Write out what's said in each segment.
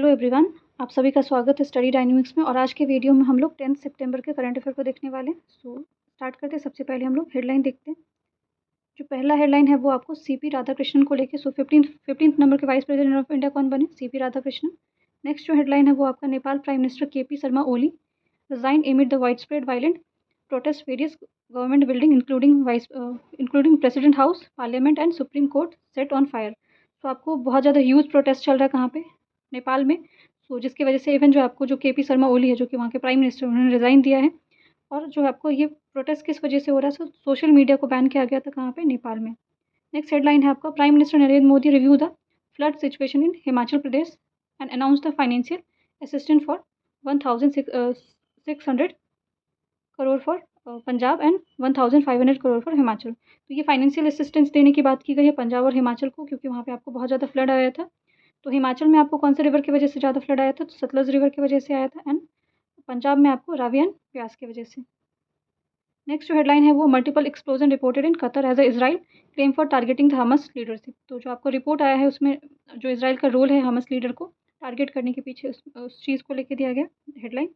Hello everyone, आप सभी का स्वागत है स्टडी डायनेमिक्स में। और आज के वीडियो में हम लोग 10 सितंबर के करंट अफेयर को देखने वाले हैं। स्टार्ट करते हैं। सबसे पहले हम लोग हेडलाइन देखते हैं। जो पहला हेडलाइन है वो आपको सीपी राधाकृष्णन को लेके। 15th नंबर के वाइस प्रेसिडेंट ऑफ इंडिया कौन बने? सीपी राधाकृष्णन। नेक्स्ट जो हेडलाइन है वो आपका Nepal prime minister KP Sharma Oli resign amid the widespread violent protest various government building including president house, parliament and supreme court set on fire. तो आपको बहुत ज़्यादा ह्यूज प्रोटेस्ट चल रहा है कहाँ पे? नेपाल में। जिसकी वजह से इवन जो आपको जो केपी शर्मा ओली है, जो कि वहाँ के प्राइम मिनिस्टर, उन्होंने रिज़ाइन दिया है। और जो आपको ये प्रोटेस्ट किस वजह से हो रहा है? सोशल मीडिया को बैन किया गया था कहाँ पे? नेपाल में। नेक्स्ट हेडलाइन है आपका prime minister Narendra Modi review the flood situation in Himachal Pradesh and announce the financial assistance for 1,600 crore for Punjab and 1,500 crore for Himachal. तो ये फाइनेंशियल असिस्टेंस देने की बात की गई है पंजाब और हिमाचल को, क्योंकि वहाँ पे आपको बहुत ज़्यादा फ्लड आया था। तो हिमाचल में आपको कौन से रिवर की वजह से ज़्यादा फ्लड आया था? तो सतलज रिवर की वजह से आया था। एंड पंजाब में आपको रावी एंड ब्यास की वजह से। नेक्स्ट जो हेडलाइन है वो multiple explosion reported in Qatar as a Israel claim for targeting the Hamas leadership. तो जो आपको रिपोर्ट आया है उसमें जो इसराइल का रोल है हमास लीडर को टारगेट करने के पीछे उस चीज़ को लेकर दिया गया हेडलाइन।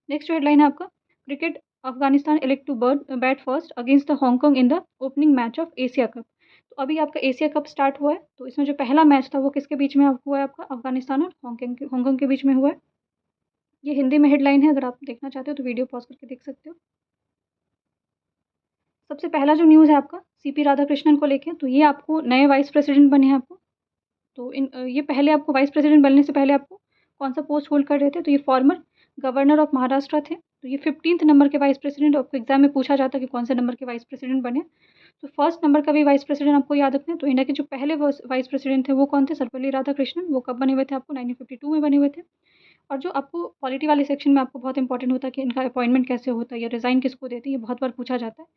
नेक्स्ट जो हेडलाइन है आपका cricket Afghanistan elect to bat first against the Hong Kong in the opening match of Asia cup. तो अभी आपका एशिया कप स्टार्ट हुआ है। तो इसमें जो पहला मैच था वो किसके बीच में हुआ है? आपका अफगानिस्तान और हांगकॉन्ग के बीच में हुआ है। ये हिंदी में हेडलाइन है, अगर आप देखना चाहते हो तो वीडियो पॉज करके देख सकते हो। सबसे पहला जो न्यूज़ है आपका सीपी राधाकृष्णन को लेके, तो ये आपको नए वाइस प्रेसिडेंट बने हैं आपको। तो ये पहले आपको वाइस प्रेसिडेंट बनने से पहले आपको कौन सा पोस्ट होल्ड कर रहे थे? तो ये फॉर्मर गवर्नर ऑफ महाराष्ट्र थे। तो ये 15th नंबर के वाइस प्रेसिडेंट, आपको एग्जाम में पूछा जाता है कि कौन से नंबर के वाइस प्रेसिडेंट बने। तो फर्स्ट नंबर का भी वाइस प्रेसिडेंट आपको याद रखना है। तो इंडिया के जो पहले वाइस प्रेसिडेंट थे वो कौन थे? सर्वपल्ली राधाकृष्णन। वो कब बने हुए थे? आपको 1952 में बने हुए थे। और जो आपको पॉलिटी वाले सेक्शन में आपको बहुत इंपॉर्टेंट होता है कि इनका अपॉइंटमेंट कैसे होता है या रिजाइन किसको देते हैं, ये बहुत बार पूछा जाता है।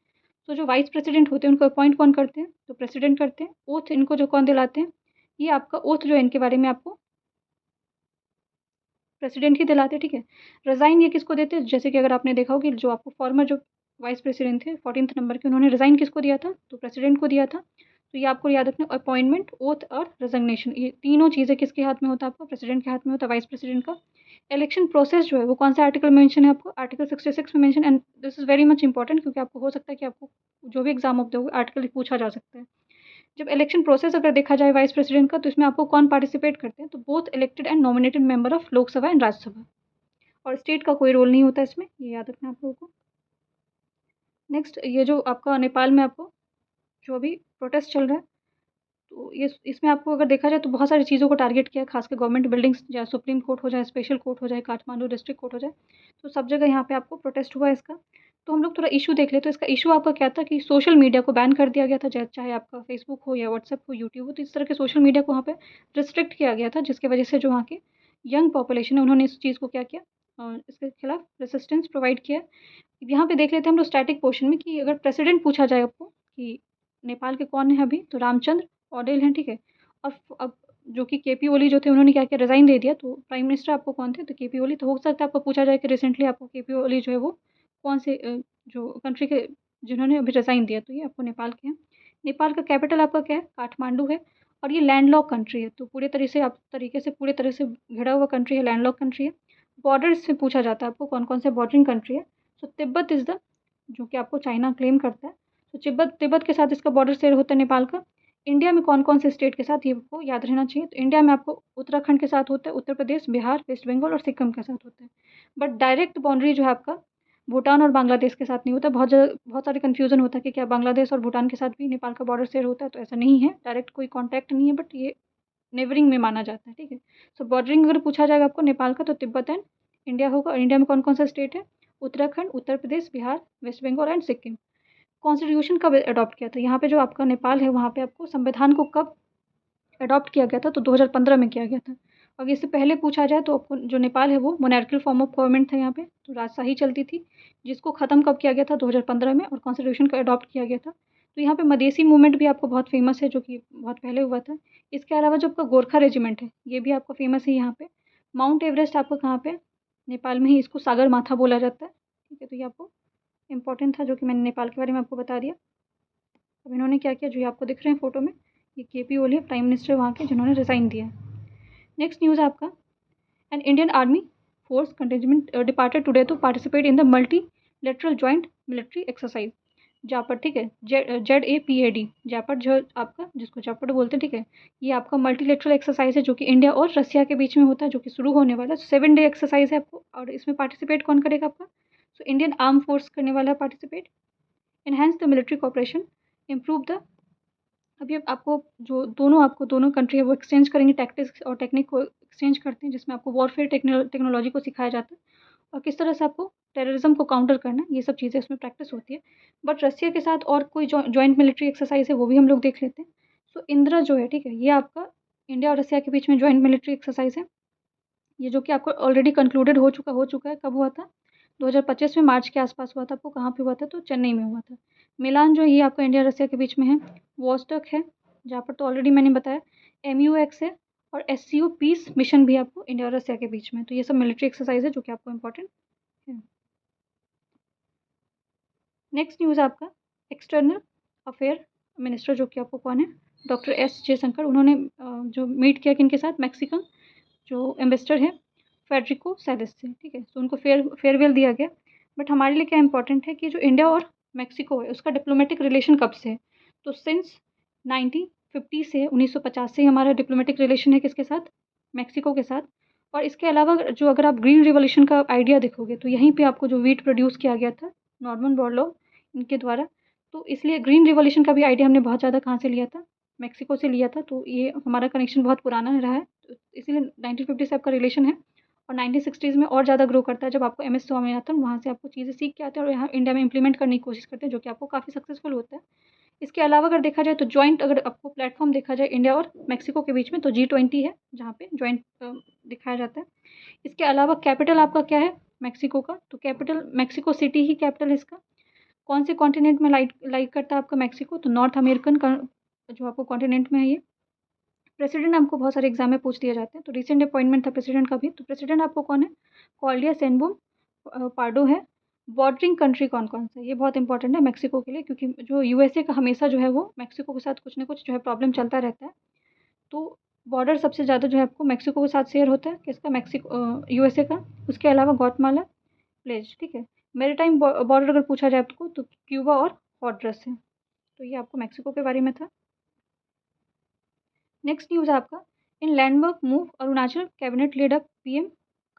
तो जो वाइस प्रेसिडेंट होते हैं उनको अपॉइंट कौन करते हैं? तो प्रेसिडेंट करते हैं। ओथ इनको जो कौन दिलाते हैं? ये आपका ओथ जो है इनके बारे में आपको प्रेसिडेंट ही दिलाते हैं, ठीक है। रिजाइन ये किसको देते हैं? जैसे कि अगर आपने देखा हो कि जो आपको फॉर्मर जो वाइस प्रेसिडेंट थे 14th नंबर के, उन्होंने रिजाइन किसको दिया था? तो प्रेसिडेंट को दिया था। तो ये आपको याद रखना, अपॉइंटमेंट, ओथ और रिजग्नेशन, ये तीनों चीज़ें किसके हाथ में होता है? आपको प्रेसिडेंट के हाथ में होता है, वाइस प्रेसिडेंट का। इलेक्शन प्रोसेस जो है वो कौन सा आर्टिकल मेंशन है? आपको आर्टिकल 66 में mention. And this is very much important, क्योंकि आपको हो सकता है कि आपको जो भी एग्जाम आप दोगे आर्टिकल पूछा जा सकता है। जब इलेक्शन प्रोसेस अगर देखा जाए वाइस प्रेसिडेंट का, तो इसमें आपको कौन पार्टिसिपेट करते हैं? तो both elected and nominated member of Lok Sabha and Rajya Sabha. और स्टेट का कोई रोल नहीं होता इसमें, ये याद रखना है आप लोगों को। नेक्स्ट ये जो आपका नेपाल में आपको जो अभी प्रोटेस्ट चल रहा है, तो ये इसमें आपको अगर देखा जाए तो बहुत सारी चीज़ों को टारगेट किया है, खासकर गवर्नमेंट बिल्डिंग्स, या सुप्रीम कोर्ट हो जाए, स्पेशल कोर्ट हो जाए, काठमांडू डिस्ट्रिक्ट कोर्ट हो जाए, तो सब जगह यहाँ पे आपको प्रोटेस्ट हुआ है इसका। तो हम लोग थोड़ा इशू देख ले। तो इसका इशू आपका क्या था कि सोशल मीडिया को बैन कर दिया गया था, चाहे आपका फेसबुक हो या व्हाट्सएप हो, यूट्यूब हो। तो इस तरह के सोशल मीडिया को वहाँ पे रिस्ट्रिक्ट किया गया था, जिसकी वजह से जो वहाँ के यंग पॉपुलेशन है उन्होंने इस चीज़ को क्या किया, इसके खिलाफ रेसिस्टेंस प्रोवाइड किया। यहाँ पे देख लेते हैं हम लोग स्टैटिक पोर्शन में कि अगर प्रेसिडेंट पूछा जाए आपको कि नेपाल के कौन है अभी, तो रामचंद्र पौडेल हैं, ठीक है। और अब जो कि केपी ओली जो थे उन्होंने क्या किया, रिजाइन दे दिया। तो प्राइम मिनिस्टर आपको कौन थे? तो केपी ओली। तो हो सकता है आपको पूछा जाए कि रिसेंटली आपको केपी ओली जो है वो कौन से जो कंट्री के जिन्होंने अभी रिजाइन दिया, तो ये आपको नेपाल के हैं। नेपाल का कैपिटल आपका क्या है? काठमांडू है। और ये लैंडलॉक कंट्री है, तो पूरे तरह से घिरा हुआ कंट्री है, लैंडलॉक कंट्री है। बॉर्डर से पूछा जाता है आपको कौन कौन से बॉर्डरिंग कंट्री है। तो तिब्बत इज़ द, जो कि आपको चाइना क्लेम करता है। तो तिब्बत के साथ इसका बॉर्डर शेयर होता है नेपाल का। इंडिया में कौन कौन से स्टेट के साथ, ये आपको याद रहना चाहिए। तो इंडिया में आपको उत्तराखंड के साथ होता है, उत्तर प्रदेश, बिहार, वेस्ट बंगाल और सिक्किम के साथ होता है। बट डायरेक्ट बाउंड्री जो है आपका भूटान और बांग्लादेश के साथ नहीं होता। बहुत सारे कन्फ्यूजन होता है कि क्या बांग्लादेश और भूटान के साथ भी नेपाल का बॉर्डर शेयर होता है? तो ऐसा नहीं है, डायरेक्ट कोई कॉन्टैक्ट नहीं है, बट ये नेबरिंग में माना जाता है, ठीक है। सो बॉर्डरिंग अगर पूछा जाएगा आपको नेपाल का, तो तिब्बत एंड इंडिया होगा। और इंडिया में कौन कौन सा स्टेट है? उत्तराखंड, उत्तर प्रदेश, बिहार, वेस्ट बंगाल एंड सिक्किम। कॉन्स्टिट्यूशन कब अडॉप्ट किया था? यहाँ पे जो आपका नेपाल है वहाँ पे आपको संविधान को कब अडॉप्ट किया गया था? तो 2015 में किया गया था। और इससे पहले पूछा जाए तो आपको जो नेपाल है वो मोनार्कियल फॉर्म ऑफ गवर्नमेंट था यहाँ पे, तो राजशाही चलती थी, जिसको ख़त्म कब किया गया था? 2015 में। और कॉन्स्टिट्यूशन को अडॉप्ट किया गया था। तो यहाँ पे मधेसी मूवमेंट भी आपको बहुत फेमस है, जो कि बहुत पहले हुआ था। इसके अलावा जो आपका गोरखा रेजिमेंट है ये भी आपको फेमस है यहाँ पे। माउंट एवरेस्ट आपको कहाँ पे? नेपाल में ही, इसको सागर माथा बोला जाता है, ठीक है। तो ये आपको इंपॉर्टेंट था, जो कि मैंने नेपाल के बारे में आपको बता दिया। अब इन्होंने क्या किया, जो ये आपको दिख रहे हैं फोटो में, ये केपी ओली प्राइम मिनिस्टर वहाँ के, जिन्होंने रिज़ाइन दिया है। नेक्स्ट न्यूज़ है आपका and Indian army force contingent departed today to participate in the multilateral joint military exercise JAPAD, ठीक है, JAPAD जापड़, जो आपका जिसको जापड़ बोलते हैं, ठीक है। ये आपका मल्टीलेटरल एक्सरसाइज है जो कि इंडिया और रसिया के बीच में होता है, जो कि शुरू होने वाला है। 7 डे एक्सरसाइज है आपको, और इसमें पार्टिसिपेट कौन करेगा आपका? सो इंडियन आर्म फोर्स करने वाला है participate. Enhance the military cooperation, improve the, अभी आपको जो दोनों कंट्री है वो एक्सचेंज करेंगे, टैक्टिक्स और टेक्निक को एक्सचेंज करते हैं, जिसमें आपको वॉरफेयर टेक्नोलॉजी को सिखाया जाता है और किस तरह से आपको टेररिज्म को काउंटर करना है, ये सब चीज़ें उसमें प्रैक्टिस होती है। बट रसिया के साथ और कोई जॉइंट मिलिट्री एक्सरसाइज है वो भी हम लोग देख लेते हैं। सो इंदिरा जो है, ठीक है, ये आपका इंडिया और रसिया के बीच में जॉइंट मिलिट्री एक्सरसाइज है, ये जो कि आपको ऑलरेडी कंक्लूडेड हो चुका है। कब हुआ था? 2025 में मार्च के आसपास हुआ था। आपको कहाँ पे हुआ था? तो चेन्नई में हुआ था। मिलान जो है ये आपका इंडिया रसिया के बीच में है। वॉस्टक है, जहाँ पर तो ऑलरेडी मैंने बताया। MUX है, और SCO पीस मिशन भी आपको इंडिया और रसिया के बीच में। तो ये सब मिलिट्री एक्सरसाइज है जो कि आपको इम्पोर्टेंट है। नेक्स्ट न्यूज़ आपका एक्सटर्नल अफेयर मिनिस्टर, जो कि आपको कौन है? Doctor S Jaishankar. उन्होंने जो मीट किया किनके साथ? मैक्सिकन जो एम्बेसडर है फेडरिको सैलिस से, ठीक है। तो उनको फेयरवेल दिया गया। बट हमारे लिए क्या इंपॉर्टेंट है कि जो इंडिया और मैक्सिको है उसका डिप्लोमेटिक रिलेशन कब से है? तो सिंस 1950 से, 1950 से ही हमारा डिप्लोमेटिक रिलेशन है किसके साथ? मैक्सिको के साथ। और इसके अलावा जो अगर आप ग्रीन रिवॉल्यूशन का आइडिया देखोगे तो यहीं पे आपको जो वीट प्रोड्यूस किया गया था नॉर्मन बोरलॉग इनके द्वारा, तो इसलिए ग्रीन रिवॉल्यूशन का भी आइडिया हमने बहुत ज़्यादा कहाँ से लिया था? मैक्सिको से लिया था। तो ये हमारा कनेक्शन बहुत पुराना रहा है, तो इसीलिए 1950 से आपका रिलेशन है। और 1960s में और ज़्यादा ग्रो करता है, जब आपको MS स्वामीनाथन वहाँ से आपको चीज़ें सीख के आते हैं और यहाँ इंडिया में इंप्लीमेंट करने की कोशिश करते हैं, जो कि आपको काफ़ी सक्सेसफुल होता है। इसके अलावा अगर देखा जाए तो जॉइंट, अगर आपको प्लेटफॉर्म देखा जाए इंडिया और मैक्सिको के बीच में, तो G20 है जहाँ पे जॉइंट दिखाया जाता है। इसके अलावा कैपिटल आपका क्या है मैक्सिको का? तो कैपिटल मैक्सिको सिटी ही कैपिटल है इसका। कौन से कॉन्टिनेंट में लाइक करता है आपका मैक्सिको? तो नॉर्थ अमेरिकन का जो आपको कॉन्टिनेंट में है ये। प्रेसिडेंट आपको बहुत सारे एग्जाम में पूछ दिए जाते हैं, तो रिसेंट अपॉइंटमेंट था प्रेसिडेंट का भी। तो प्रेसिडेंट आपको कौन है? क्लॉडिया शेनबूम पार्डो है। बॉर्डरिंग कंट्री कौन कौन सा है? ये बहुत इंपॉर्टेंट है मैक्सिको के लिए, क्योंकि जो USA का हमेशा जो है वो मैक्सिको के साथ कुछ ना कुछ जो है प्रॉब्लम चलता रहता है। तो बॉर्डर सबसे ज़्यादा जो है आपको मैक्सिको के साथ शेयर होता है, किसका? मैक्सिको USA का। उसके अलावा ग्वाटेमाला प्लेज, ठीक है। मेरीटाइम बॉर्डर अगर पूछा जाए आपको तो क्यूबा और हॉन्डुरास है। तो ये आपको मैक्सिको के बारे में था। नेक्स्ट न्यूज़ आपका, in landmark move Arunachal cabinet led up PM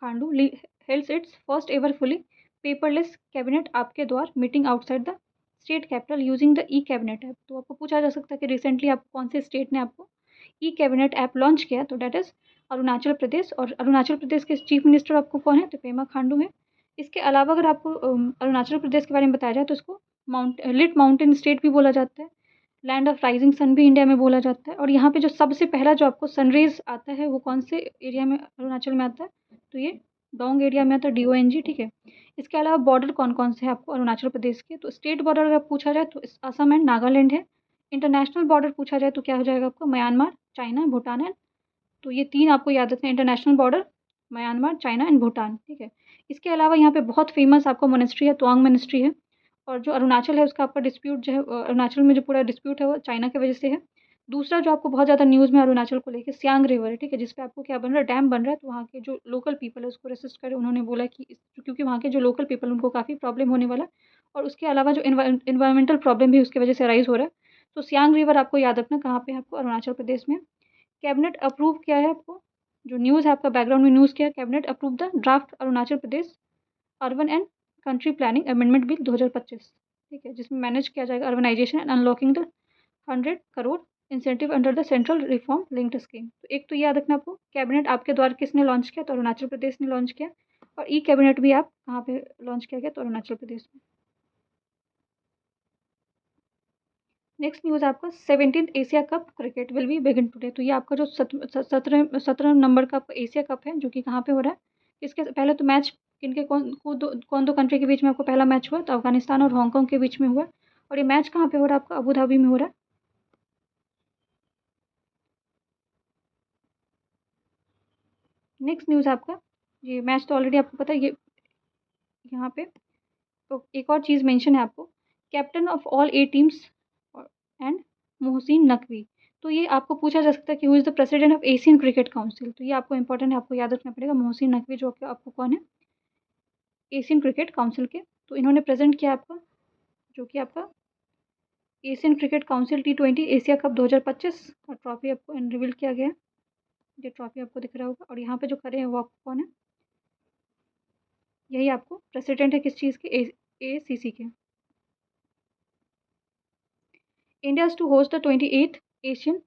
Khandu hails its first ever fully paperless cabinet Aapke Dwar meeting outside the state capital using the cabinet app. तो आपको पूछा जा सकता है कि रिसेंटली आप कौन से स्टेट ने आपको कैबिनेट ऐप लॉन्च किया? तो डेट इज़ अरुणाचल प्रदेश। और अरुणाचल प्रदेश के चीफ मिनिस्टर आपको कौन है? तो पेमा खांडू है। इसके अलावा अगर आपको अरुणाचल प्रदेश के बारे में बताया जाए तो इसको लिट माउंटेन स्टेट भी बोला जाता है। लैंड ऑफ राइजिंग सन भी इंडिया में बोला जाता है। और यहाँ पे जो सबसे पहला जो आपको सनरेज आता है वो कौन से एरिया में अरुणाचल में आता है? तो ये डोंग एरिया में आता है, DONG, ठीक है। इसके अलावा बॉर्डर कौन कौन से हैं आपको अरुणाचल प्रदेश के? तो स्टेट बॉर्डर अगर पूछा जाए तो असम एंड नागालैंड है। इंटरनेशनल बॉर्डर पूछा जाए तो क्या हो जाएगा आपको? म्यांमार, चाइना, भूटान है। तो ये 3 आपको याद रखना है, international border, Myanmar, China and Bhutan, ठीक है। इसके अलावा यहाँ पे बहुत फेमस आपको मोनेस्ट्री है, तवांग मोनेस्ट्री है। और जो अरुणाचल है उसका आपका डिस्प्यूट जो है अरुणाचल में जो पूरा डिस्प्यूट है वो चाइना की वजह से है। दूसरा जो आपको बहुत ज़्यादा न्यूज़ में अरुणाचल को लेके सियांग रिवर है, ठीक है, जिस पे आपको क्या बन रहा है? डैम बन रहा है। तो वहाँ के जो लोकल पीपल है उसको रेसिस्ट करे, उन्होंने बोला कि क्योंकि वहाँ के जो लोकल पीपल उनको काफ़ी प्रॉब्लम होने वाला है, और उसके अलावा जो इन्वायरमेंटल प्रॉब्लम भी उसकी वजह से राइज हो रहा है। तो सियांग रिवर आपको याद रखना कहाँ पे है? आपको अरुणाचल प्रदेश में। कैबिनेट अप्रूव किया है आपको, जो न्यूज़ है आपका बैकग्राउंड में न्यूज़ किया है, cabinet approve the draft Arunachal Pradesh urban and country planning amendment bill 2025, ठीक है, जिसमें मैनेज किया जाएगा urbanisation and unlocking the 100 crore incentive under the central reform linked scheme. तो एक तो याद रखना आपको, कैबिनेट आपके द्वारा किसने लॉन्च किया? तो अरुणाचल प्रदेश ने लॉन्च किया। और कैबिनेट भी आप कहाँ पे लॉन्च किया गया? तो अरुणाचल प्रदेश में। नेक्स्ट न्यूज़ आपका 17th Asia cup cricket will be begin today. तो ये आपका जो 17 नंबर का एशिया कप है जो कि कहाँ पे हो रहा है? इसके पहले तो मैच किनके कौन दो कंट्री के बीच में आपको पहला मैच हुआ? तो अफगानिस्तान और हांगकांग के बीच में हुआ। और ये मैच कहाँ पे हो रहा है आपका? अबू धाबी में हो रहा है। नेक्स्ट न्यूज़ आपका, ये मैच तो ऑलरेडी आपको पता है। ये यहाँ पे तो एक और चीज़ मेंशन है आपको, captain of all 8 teams and Mohsin Naqvi. तो ये आपको पूछा जा सकता है कि who is the president of Asian cricket council. तो ये आपको इंपॉर्टेंट है, आपको याद रखना पड़ेगा। मोहसिन नकवी जो कि आपको कौन है, एशियन क्रिकेट काउंसिल के। तो इन्होंने प्रेजेंट किया आपका, जो कि आपका Asian cricket council T20 Asia cup 2025 और ट्रॉफी आपको रिवील किया गया। ये ट्रॉफी आपको दिख रहा होगा और यहाँ पे जो खड़े हैं वो आपको कौन है, यही आपको प्रेसिडेंट है किस चीज़ के, ACC के। India to host the 28th Asian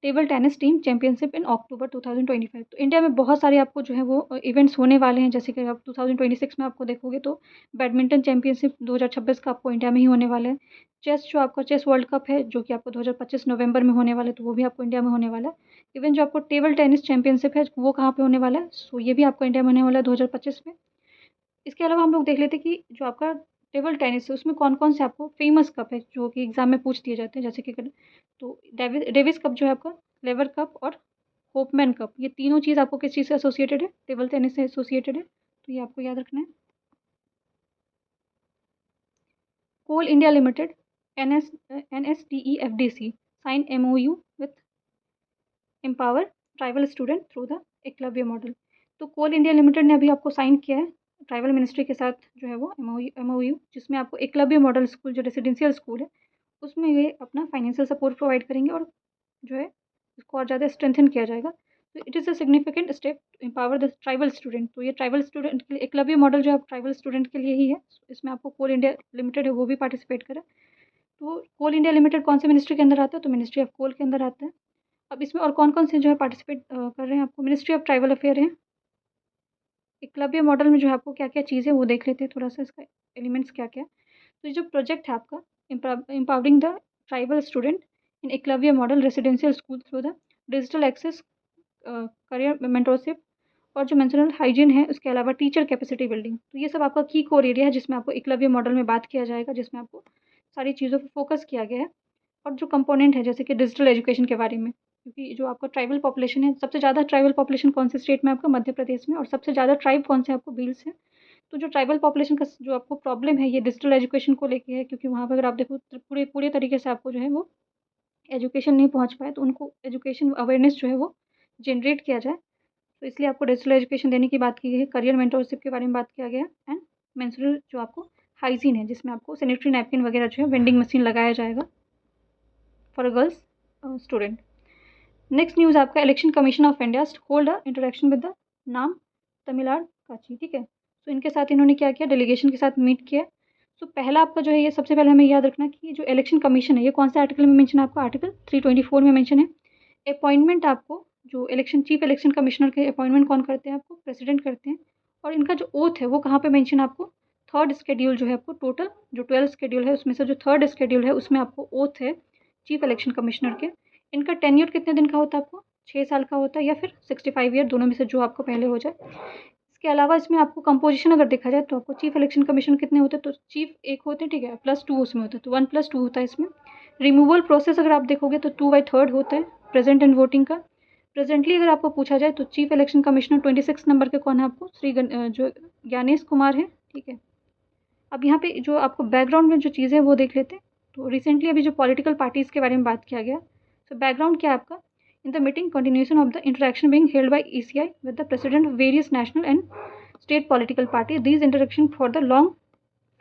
table tennis team championship in October 2025। तो इंडिया में बहुत सारे आपको जो है वो इवेंट्स होने वाले हैं, जैसे कि आप 2026 में आपको देखोगे तो बैडमिंटन चैंपियनशिप 2026 का आपको इंडिया में ही होने वाला है। चेस जो आपका चेस वर्ल्ड कप है जो कि आपको 2025 नवंबर में होने वाला है, तो वो भी आपको इंडिया में होने वाला है। इवन जो आपको टेबल टेनिस चैंपियनशिप है वो कहाँ पे होने वाला है, सो ये भी आपको इंडिया में होने वाला है 2025 में। इसके अलावा हम लोग देख लेते हैं कि जो आपका टेबल टेनिस है उसमें कौन कौन से आपको फेमस कप है जो कि एग्जाम में पूछ दिए जाते हैं, जैसे कि तो डेविस कप जो है आपका, लेवर कप और होपमैन कप, ये तीनों चीज़ आपको किस चीज़ से एसोसिएटेड है, टेबल टेनिस से एसोसिएटेड है। तो ये आपको याद रखना है। Coal India limited NSTEFDC sign MOU with empower tribal student through the Eklavya model. तो कोल इंडिया लिमिटेड ने अभी आपको साइन किया है ट्राइबल मिनिस्ट्री के साथ जो है वो MOU, जिसमें आपको एकलव्य मॉडल स्कूल जो रेसिडेंशियल स्कूल है उसमें ये अपना फाइनेंशियल सपोर्ट प्रोवाइड करेंगे और जो है इसको और ज़्यादा स्ट्रेंथन किया जाएगा। तो it is a significant step to empower the tribal student. तो ये ट्राइबल स्टूडेंट के लिए एकलव्य मॉडल जो है ट्राइबल स्टूडेंट के लिए ही है। इसमें आपको कोल इंडिया लिमिटेड है वो भी पार्टिसिपेट करे। तो कोल इंडिया लिमिटेड कौन से मिनिस्ट्री के अंदर आता है, तो मिनिस्ट्री ऑफ कोल के अंदर आता है। अब इसमें और कौन कौन से जो है पार्टिसिपेट कर रहे हैं, आपको मिनिस्ट्री ऑफ ट्राइबल अफेयर है। एकलव्य मॉडल में जो है आपको क्या क्या चीज़ें वो देख लेते हैं थोड़ा सा, इसका एलिमेंट्स क्या क्या है। तो ये जो प्रोजेक्ट है आपका empowering the tribal student in Eklavya model residential school through the digital access, career mentorship और जो मेंस्ट्रुअल हाइजीन है, उसके अलावा टीचर कैपेसिटी बिल्डिंग। तो ये सब आपका की कोर एरिया है जिसमें आपको एकलव्य मॉडल में बात किया जाएगा, जिसमें आपको सारी चीज़ों पर फोकस किया गया है। और जो कंपोनेंट है जैसे कि डिजिटल एजुकेशन के बारे में, क्योंकि जो आपका ट्राइबल पॉपुलेशन है, सबसे ज़्यादा ट्राइबल पॉपुलेशन कौन से स्टेट में, आपका मध्य प्रदेश में, और सबसे ज़्यादा ट्राइब कौन से आपको भील्स है। तो जो ट्राइबल पॉपुलेशन का जो आपको प्रॉब्लम है ये डिजिटल एजुकेशन को लेके है, क्योंकि वहाँ पर अगर आप देखो तो पूरे पूरे तरीके से आपको जो है वो एजुकेशन नहीं पहुँच पाए, तो उनको एजुकेशन अवेयरनेस जो है वो जनरेट किया जाए। तो इसलिए आपको डिजिटल एजुकेशन देने की बात की गई है। करियर मेंटरशिप के बारे में बात किया गया एंड मेंस्ट्रुअल जो आपको हाइजीन है, जिसमें आपको सैनिटरी नैपकिन वगैरह जो है वेंडिंग मशीन लगाया जाएगा for girls student. Next news आपका election commission of India hold a interaction with the Naam Tamil Nadu काची, ठीक है। तो इनके साथ इन्होंने क्या किया, डेलीगेशन के साथ मीट किया। तो पहला आपका जो है ये सबसे पहले हमें याद रखना कि जो इलेक्शन कमीशन है ये कौन से आर्टिकल में मेंशन है, आपको आर्टिकल 324 में मेंशन है। अपॉइंटमेंट आपको जो इलेक्शन चीफ इलेक्शन कमिश्नर के अपॉइंटमेंट कौन करते हैं, आपको प्रेसिडेंट करते हैं। और इनका जो ओथ है वो कहाँ पे मेंशन है, आपको थर्ड स्केड्यूल जो है, आपको टोटल जो 12 स्केड्यूल है उसमें से जो थर्ड स्केड्यूल है उसमें आपको ओथ है चीफ इलेक्शन कमिश्नर के। इनका टेन्योर कितने दिन का होता है, आपको 6 साल का होता है या फिर 65 ईयर, दोनों में से जो आपको पहले हो जाए। इसके अलावा इसमें आपको कंपोजिशन अगर देखा जाए तो आपको चीफ इलेक्शन कमीशन कितने होते हैं, तो चीफ एक होते हैं, ठीक है, +2 उसमें होता है, तो 1+2 होता है इसमें। रिमूवल प्रोसेस अगर आप देखोगे तो 2/3 होता है प्रेजेंट एंड वोटिंग का। प्रेजेंटली अगर आपको पूछा जाए तो चीफ इलेक्शन कमिश्नर 26 नंबर के कौन है, आपको जो ज्ञानेश कुमार है, ठीक है। अब यहाँ पे जो आपको बैकग्राउंड में जो चीज़ें वो देख लेते हैं। तो रिसेंटली अभी जो पॉलिटिकल पार्टीज़ के बारे में बात किया गया, तो बैकग्राउंड क्या है आपका, in the meeting continuation of the interaction being held by ECI with the president of various national and state political party, these interaction for the long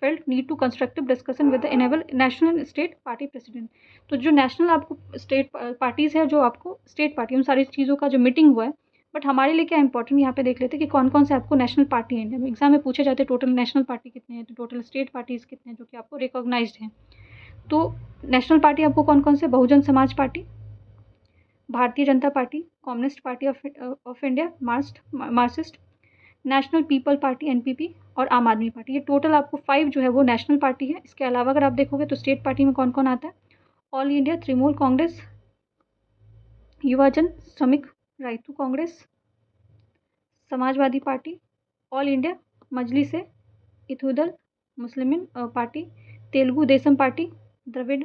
felt need to constructive discussion with the enable national state party president. तो जो national आपको state parties है, जो आपको state party, उन सारी चीज़ों का जो मीटिंग हुआ है। बट हमारे लिए क्या इंपॉर्टेंट यहाँ पे देख लेते हैं कि कौन कौन से आपको नेशनल पार्टी है इंडिया में। एग्जाम में पूछे जाते हैं टोटल नेशनल पार्टी कितने हैं, तो टोटल स्टेट पार्टीज़ कितने हैं जो कि आपको रिकॉग्नाइज्ड हैं। तो नेशनल पार्टी आपको कौन कौन से, Bahujan Samaj party, Bharatiya Janata party, communist party of India, Marxist, national people party NPP और आम आदमी पार्टी। ये टोटल आपको 5 जो है वो नेशनल पार्टी है। इसके अलावा अगर आप देखोगे तो स्टेट पार्टी में कौन कौन आता है, all India Trinamool Congress, Yuvajana Sramika Rythu Congress, Samajwadi party, all India Majlis से Ittehadul Muslimeen party, Telugu Desam party, Dravida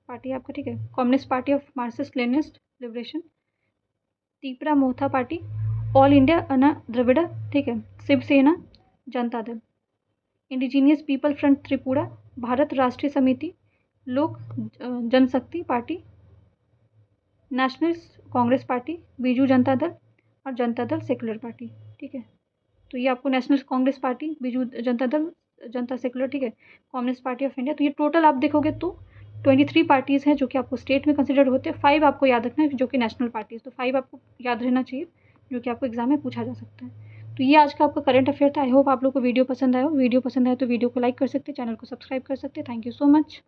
party आपका, ठीक है, communist party of Marxist Leninist liberation, Tipra Motha party, all India Anna Dravida, ठीक है, Shivsena, Janata Dal, indigenous people front Tripura, Bharat Rashtriya Samithi, Lok Janshakti party, national Congress party, Biju Janata Dal और जनता दल सेकुलर पार्टी। ठीक है, तो ये आपको national Congress party, Biju Janata दल, जनता सेकुलर, ठीक है, कम्युनिस्ट पार्टी ऑफ इंडिया, तो ये टोटल आप देखोगे तो 23 पार्टीज़ हैं जो कि आपको स्टेट में कंसिडर होते हैं। 5 आपको याद रखना है जो कि नेशनल पार्टीज़, तो 5 आपको याद रहना चाहिए जो कि आपको एग्जाम में पूछा जा सकता है। तो ये आज का आपका करंट अफेयर था। आई होप आप लोग को वीडियो पसंद आया हो। वीडियो पसंद आया तो वीडियो को लाइक कर सकते हैं, चैनल को सब्सक्राइब कर सकते हैं। Thank you so much.